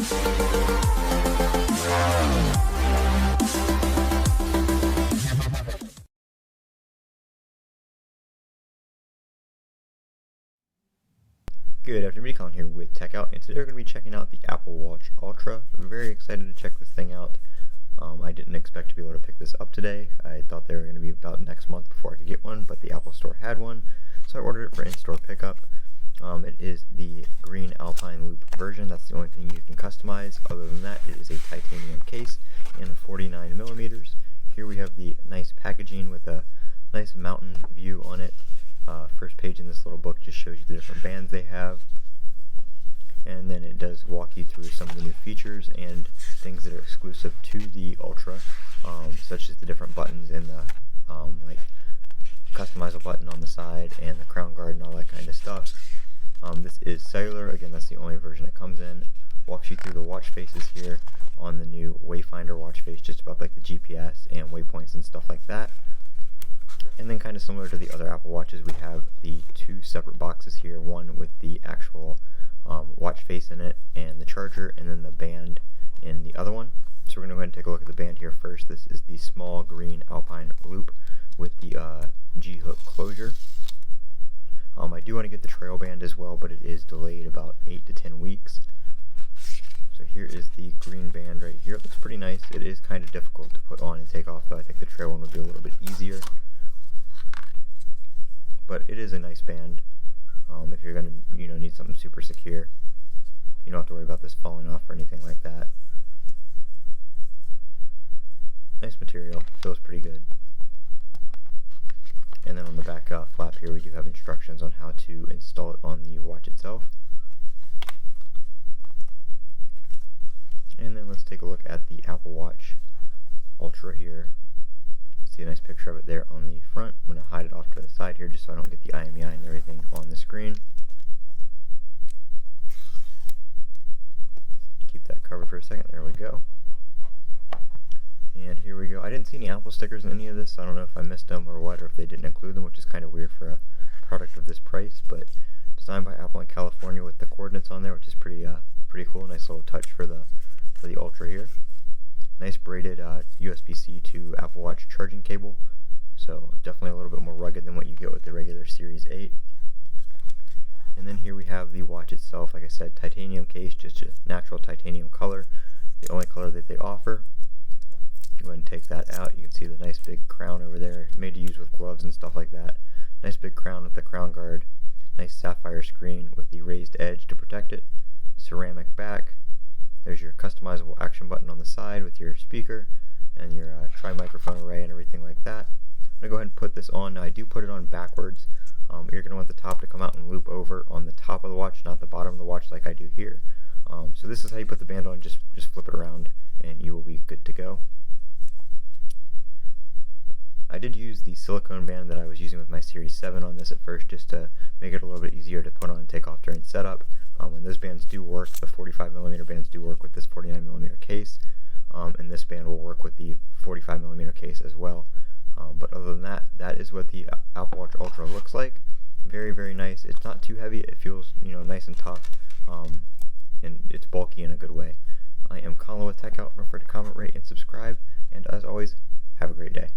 Good afternoon, Colin here with Techout, and today we're going to be checking out the Apple Watch Ultra. Very excited to check this thing out. I didn't expect to be able to pick this up today. I thought they were going to be about next month before I could get one, but the Apple Store had one, so I ordered it for in-store pickup. It is the green Alpine loop version. That's the only thing you can customize. Other than that, it is a titanium case and 49 millimeters. Here we have the nice packaging with a nice mountain view on it. First page in this little book just shows you the different bands they have, and then it does walk you through some of the new features and things that are exclusive to the Ultra, such as the different buttons in the like customizable button on the side and the crown guard and all that kind of stuff. This is cellular. Again, that's the only version it comes in. Walks you through the watch faces here on the new Wayfinder watch face, just about like the GPS and waypoints and stuff like that. And then kind of similar to the other Apple Watches, we have the two separate boxes here, one with the actual watch face in it and the charger, and then the band in the other one. So we're going to go ahead and take a look at the band here first. This is the small green Alpine loop with the G-hook closure. I do want to get the trail band as well, but it is delayed about 8 to 10 weeks. So here is the green band right here. It looks pretty nice. It is kind of difficult to put on and take off, though I think the trail one would be a little bit easier. But it is a nice band. If you're going to need something super secure, you don't have to worry about this falling off or anything like that. Nice material, feels pretty good. And then on the back flap here we do have instructions on how to install it on the watch itself. And then let's take a look at the Apple Watch Ultra here. See a nice picture of it there on the front. I'm going to hide it off to the side here just so I don't get the IMEI and everything on the screen. Keep that covered for a second. There we go. And here we go. I didn't see any Apple stickers in any of this, so I don't know if I missed them or what, or if they didn't include them, which is kind of weird for a product of this price. But designed by Apple in California with the coordinates on there, which is pretty cool. Nice little touch for the Ultra here. Nice braided USB-C to Apple Watch charging cable, so definitely a little bit more rugged than what you get with the regular Series 8. And then here we have the watch itself. Like I said, titanium case, just a natural titanium color, the only color that they offer. Go ahead and take that out. You can see the nice big crown over there, made to use with gloves and stuff like that. Nice big crown with the crown guard. Nice sapphire screen with the raised edge to protect it. Ceramic back. There's your customizable action button on the side with your speaker and your tri-microphone array and everything like that. I'm going to go ahead and put this on. Now I do put it on backwards. You're going to want the top to come out and loop over on the top of the watch, not the bottom of the watch like I do here. So this is how you put the band on. Just flip it around and you will be good to go. I did use the silicone band that I was using with my Series 7 on this at first, just to make it a little bit easier to put on and take off during setup. And those bands do work. The 45mm bands do work with this 49mm case, and this band will work with the 45mm case as well. But other than that, that is what the Apple Watch Ultra looks like. Very, very nice. It's not too heavy. It feels nice and tough, and it's bulky in a good way. I am Colin with Techout. Don't forget to comment, rate, and subscribe. And as always, have a great day.